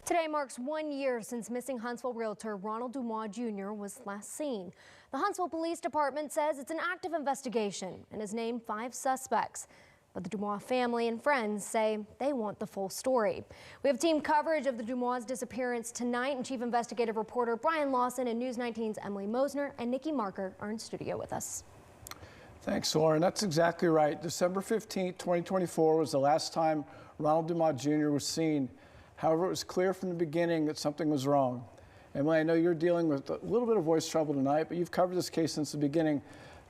Today marks 1 year since missing Huntsville realtor Ronald Dumois Jr. was last seen. The Huntsville Police Department says it's an active investigation and has named 5 suspects. But the Dumois family and friends say they want the full story. We have team coverage of the Dumois' disappearance tonight, and Chief Investigative Reporter Brian Lawson and News 19's Emily Mosner and Nikki Marker are in studio with us. Thanks, Lauren. That's exactly right. December 15th, 2024 was the last time Ronald Dumois Jr. was seen. However, it was clear from the beginning that something was wrong. Emily, I know you're dealing with a little bit of voice trouble tonight, but you've covered this case since the beginning.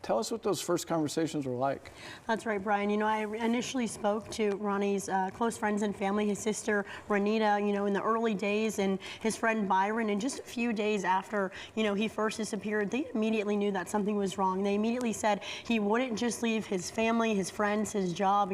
Tell us what those first conversations were like. That's right, Brian. You know, I initially spoke to Ronnie's close friends and family, his sister, Renita, in the early days, and his friend Byron. And just a few days after, he first disappeared, they immediately knew that something was wrong. They immediately said he wouldn't just leave his family, his friends, his job.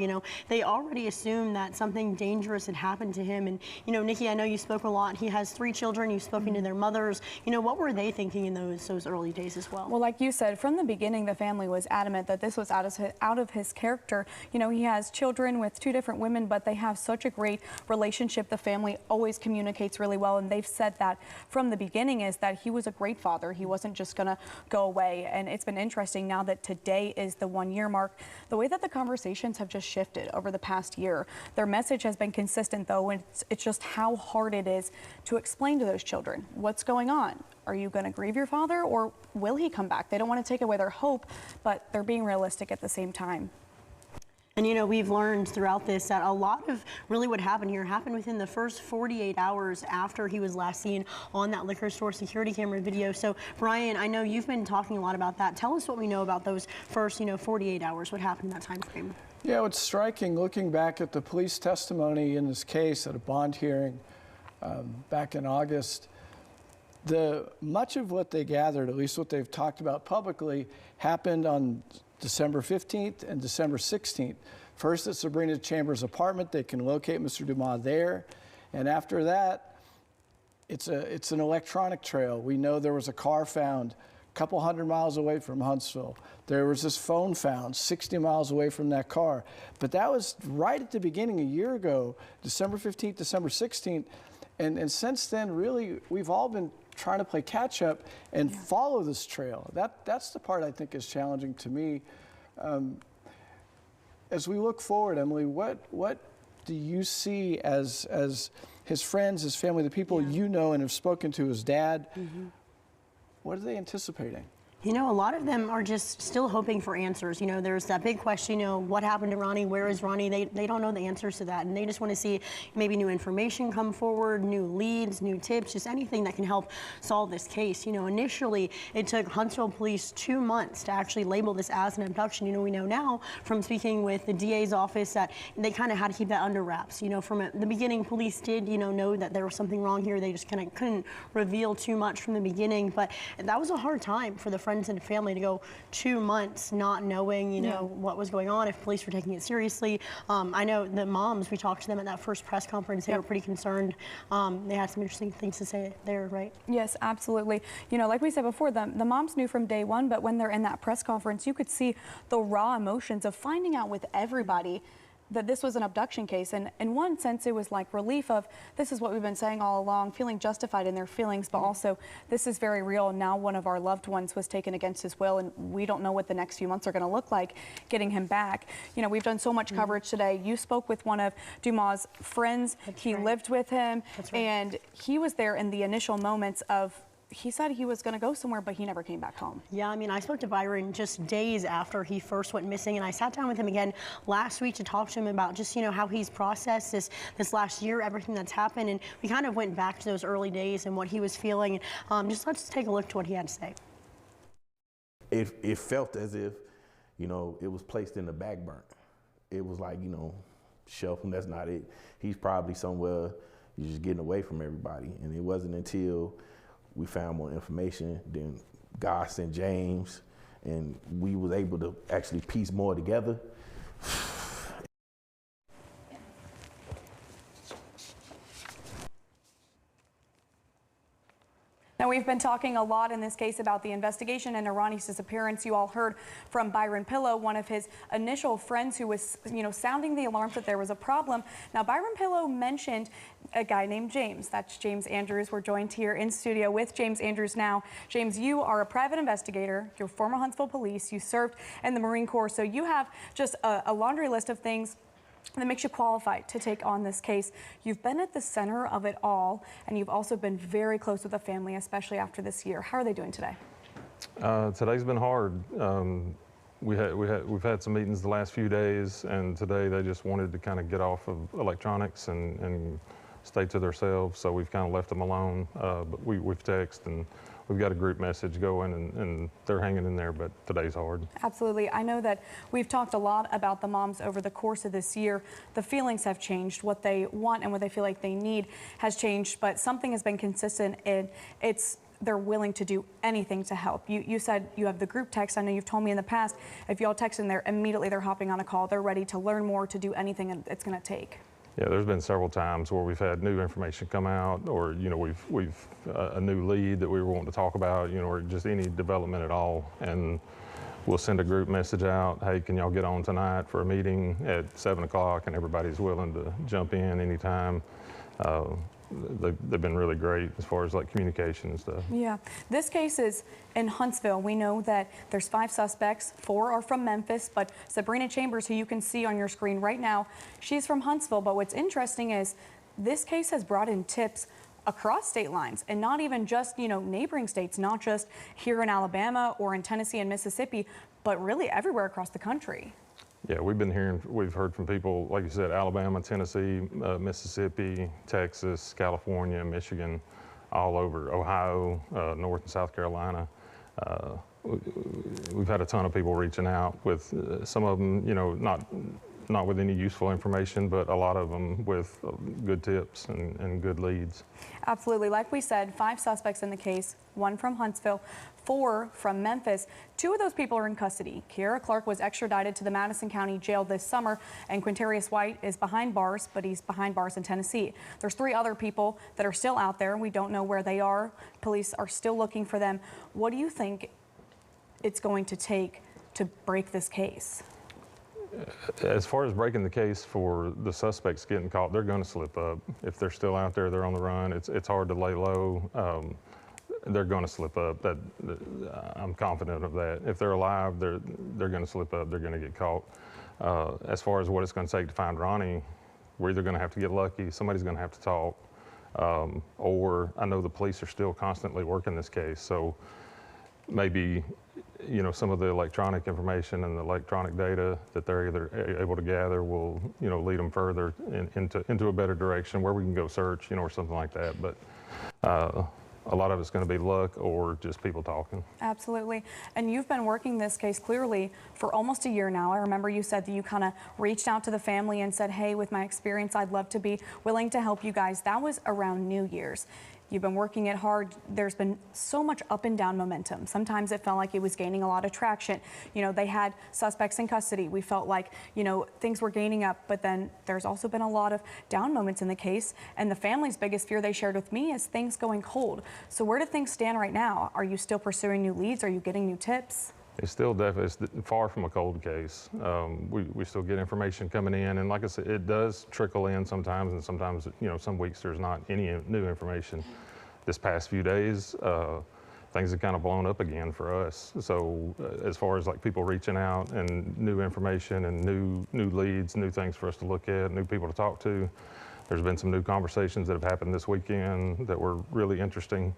They already assumed that something dangerous had happened to him. And, Nikki, I know you spoke a lot. He has 3 children. You've spoken to their mothers. What were they thinking in those early days as well? Well, like you said, from the beginning, the family was adamant that this was out of his character. He has children with 2 different women, but they have such a great relationship. The family always communicates really well, and they've said that from the beginning is that he was a great father. He wasn't just going to go away, and it's been interesting now that today is the 1-year mark, the way that the conversations have just shifted over the past year. Their message has been consistent, though, and it's just how hard it is to explain to those children what's going on. Are you going to grieve your father, or will he come back? They don't want to take away their hope, but they're being realistic at the same time. And we've learned throughout this that a lot of really what happened here happened within the first 48 hours after he was last seen on that liquor store security camera video. So, Brian, I know you've been talking a lot about that. Tell us what we know about those first, 48 hours, what happened in that time frame. Yeah, what's striking, looking back at the police testimony in this case at a bond hearing back in August, much of what they gathered, at least what they've talked about publicly, happened on December 15th and December 16th. First at Sabrina Chambers' apartment, they can locate Mr. Dumois there. And after that, it's an electronic trail. We know there was a car found a couple hundred miles away from Huntsville. There was this phone found 60 miles away from that car. But that was right at the beginning, a year ago, December 15th, December 16th. And since then, really, we've all been trying to play catch up and follow this trail. That's the part I think is challenging to me. As we look forward, Emily, what do you see as his friends, his family, the people you know and have spoken to, his dad? What are they anticipating? A lot of them are just still hoping for answers. There's that big question, what happened to Ronnie? Where is Ronnie? They don't know the answers to that, and they just want to see maybe new information come forward, new leads, new tips, just anything that can help solve this case. Initially, it took Huntsville police 2 months to actually label this as an abduction. We know now from speaking with the DA's office that they kind of had to keep that under wraps. From the beginning, police did, know that there was something wrong here. They just kind of couldn't reveal too much from the beginning, but that was a hard time for the friends and family to go 2 months not knowing, what was going on, if police were taking it seriously. I know the moms, we talked to them at that first press conference, they were pretty concerned. They had some interesting things to say there, right? Yes, absolutely. Like we said before, the moms knew from day one, but when they're in that press conference, you could see the raw emotions of finding out with everybody that this was an abduction case. And in one sense, it was like relief of, this is what we've been saying all along, feeling justified in their feelings, but also this is very real. Now one of our loved ones was taken against his will, and we don't know what the next few months are going to look like getting him back. We've done so much coverage today. You spoke with one of Dumois' friends. He lived with him, and he was there in the initial moments of, he said he was going to go somewhere, but he never came back home. Yeah, I spoke to Byron just days after he first went missing, and I sat down with him again last week to talk to him about just, how he's processed this last year, everything that's happened, and we kind of went back to those early days and what he was feeling. Just let's take a look to what he had to say. It felt as if, it was placed in the back burner. It was like, shelf him, that's not it. He's probably somewhere, he's just getting away from everybody. And it wasn't until we found more information, then God sent James, and we was able to actually piece more together. Now, we've been talking a lot in this case about the investigation into Ronnie's disappearance. You all heard from Byron Pillow, one of his initial friends who was, sounding the alarms that there was a problem. Now, Byron Pillow mentioned a guy named James. That's James Andrews. We're joined here in studio with James Andrews now. James, you are a private investigator. You're former Huntsville police. You served in the Marine Corps, so you have just a laundry list of things that makes you qualified to take on this case. You've been at the center of it all, and you've also been very close with the family, especially after this year. How are they doing today? Today's been hard. We've had some meetings the last few days, and today they just wanted to kind of get off of electronics and stay to themselves. So we've kind of left them alone. But we've texted and we've got a group message going, and they're hanging in there, but today's hard. Absolutely. I know that we've talked a lot about the moms over the course of this year. The feelings have changed. What they want and what they feel like they need has changed, but something has been consistent, and they're willing to do anything to help. You said you have the group text. I know you've told me in the past, if you all text in there, immediately they're hopping on a call. They're ready to learn more, to do anything it's going to take. Yeah, there's been several times where we've had new information come out, or we've a new lead that we were wanting to talk about, or just any development at all, and we'll send a group message out. Hey, can y'all get on tonight for a meeting at 7 o'clock? And everybody's willing to jump in anytime. They've been really great as far as like communication and stuff. Yeah, this case is in Huntsville. We know that there's 5 suspects, 4 are from Memphis, but Sabrina Chambers, who you can see on your screen right now, she's from Huntsville. But what's interesting is this case has brought in tips across state lines, and not even just, neighboring states, not just here in Alabama or in Tennessee and Mississippi, but really everywhere across the country. Yeah, we've heard from people, like you said, Alabama, Tennessee, Mississippi, Texas, California, Michigan, all over, Ohio, North and South Carolina. We've had a ton of people reaching out with some of them, not with any useful information, but a lot of them with good tips and good leads. Absolutely. Like we said, 5 suspects in the case, 1 from Huntsville, 4 from Memphis. 2 of those people are in custody. Kiera Clark was extradited to the Madison County Jail this summer, and Quintarius White is behind bars, but he's behind bars in Tennessee. There's 3 other people that are still out there. We don't know where they are. Police are still looking for them. What do you think it's going to take to break this case? As far as breaking the case for the suspects getting caught, they're going to slip up. If they're still out there, they're on the run. It's hard to lay low. They're going to slip up. I'm confident of that. If they're alive, they're going to slip up. They're going to get caught. As far as what it's going to take to find Ronnie, we're either going to have to get lucky. Somebody's going to have to talk, or I know the police are still constantly working this case. So maybe, some of the electronic information and the electronic data that they're either able to gather will, lead them further into a better direction where we can go search, or something like that. But a lot of it's going to be luck or just people talking. Absolutely. And you've been working this case clearly for almost a year now. I remember you said that you kind of reached out to the family and said, hey, with my experience, I'd love to be willing to help you guys. That was around New Year's. You've been working it hard. There's been so much up and down momentum. Sometimes it felt like it was gaining a lot of traction. They had suspects in custody. We felt like, things were gaining up, but then there's also been a lot of down moments in the case. And the family's biggest fear they shared with me is things going cold. So where do things stand right now? Are you still pursuing new leads? Are you getting new tips? It's still definitely far from a cold case. We still get information coming in, and like I said, it does trickle in sometimes, and sometimes, some weeks there's not any new information. This past few days, things have kind of blown up again for us. So as far as like people reaching out and new information and new leads, new things for us to look at, new people to talk to, there's been some new conversations that have happened this weekend that were really interesting.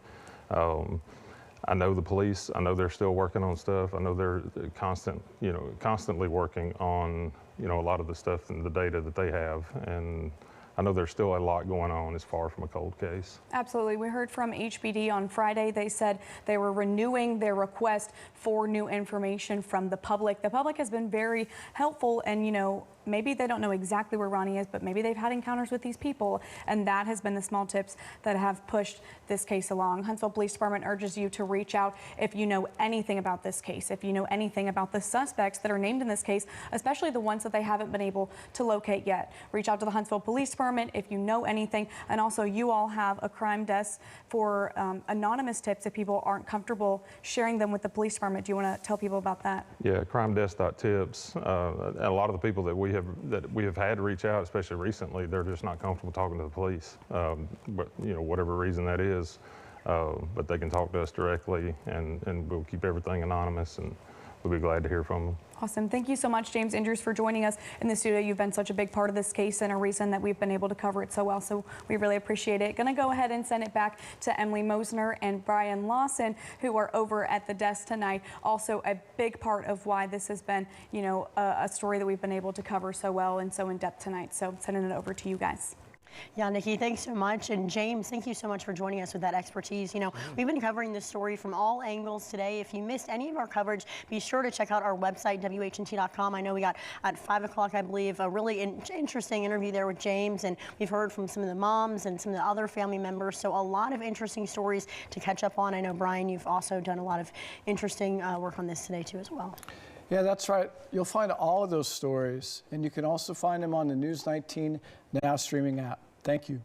I know the police. I know they're still working on stuff. I know they're constantly working on, a lot of the stuff and the data that they have. And I know there's still a lot going on as far from a cold case. Absolutely. We heard from HPD on Friday. They said they were renewing their request for new information from the public. The public has been very helpful and, maybe they don't know exactly where Ronnie is, but maybe they've had encounters with these people, and that has been the small tips that have pushed this case along. Huntsville Police Department urges you to reach out if you know anything about this case, if you know anything about the suspects that are named in this case, especially the ones that they haven't been able to locate yet. Reach out to the Huntsville Police Department if you know anything, and also you all have a crime desk for anonymous tips if people aren't comfortable sharing them with the police department. Do you want to tell people about that? Yeah, crimedesk.tips. A lot of the people that we have had reach out, especially recently, they're just not comfortable talking to the police. But you know, whatever reason that is, but they can talk to us directly, and we'll keep everything anonymous, and we'll be glad to hear from them. Awesome. Thank you so much, James Andrews, for joining us in the studio. You've been such a big part of this case and a reason that we've been able to cover it so well. So we really appreciate it. Going to go ahead and send it back to Emily Mosner and Brian Lawson, who are over at the desk tonight. Also a big part of why this has been, you know, a story that we've been able to cover so well and so in depth tonight. So sending it over to you guys. Yeah, Nikki, thanks so much. And James, thank you so much for joining us with that expertise. You know, we've been covering this story from all angles today. If you missed any of our coverage, be sure to check out our website, WHNT.com. I know we got at 5 o'clock, I believe, a really interesting interview there with James. And we've heard from some of the moms and some of the other family members. So a lot of interesting stories to catch up on. I know, Brian, you've also done a lot of interesting work on this today, too, as well. Yeah, that's right. You'll find all of those stories, and you can also find them on the News 19 Now streaming app. Thank you.